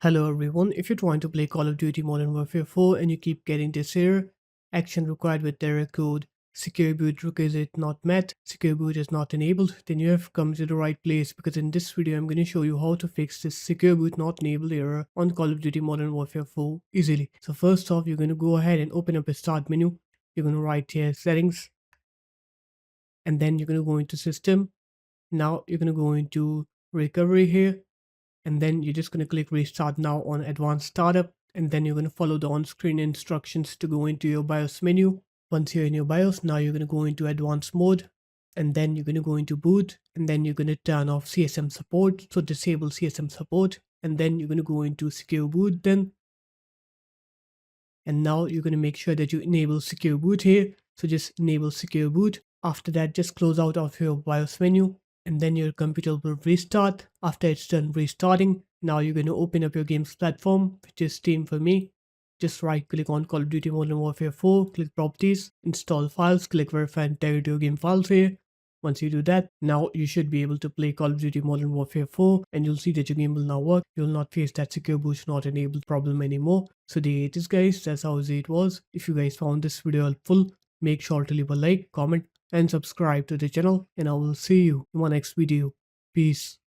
Hello everyone, if you're trying to play Call of Duty Modern Warfare 4 and you keep getting this error, action required with error code, Secure Boot requisite not met, Secure Boot is not enabled, then you have come to the right place because in this video I'm going to show you how to fix this Secure Boot not enabled error on Call of Duty Modern Warfare 4 easily. So first off, you're going to go ahead and open up a start menu, you're going to write here settings, and then you're going to go into system. Now you're going to go into recovery here, and then you're just going to click restart now on advanced startup, and then you're going to follow the on-screen instructions to go into your BIOS menu. Once you're in your BIOS, now you're going to go into advanced mode, and then you're going to go into boot, and then you're going to turn off CSM support, so disable CSM support, and then you're going to go into secure boot then. And now you're going to make sure that you enable secure boot here, so just enable secure boot. After that, just close out of your BIOS menu, and then your computer will restart. After it's done restarting, now you're going to open up your games platform, which is Steam for me. Just right click on Call of Duty Modern Warfare 4, click properties, install files, click verify and tag your game files here. Once you do that, now you should be able to play Call of Duty Modern Warfare 4, and you'll see that your game will now work. You'll not face that secure boot not enabled problem anymore. So there it is guys, that's how easy it was. If you guys found this video helpful, make sure to leave a like, comment and subscribe to the channel, and I will see you in my next video. Peace.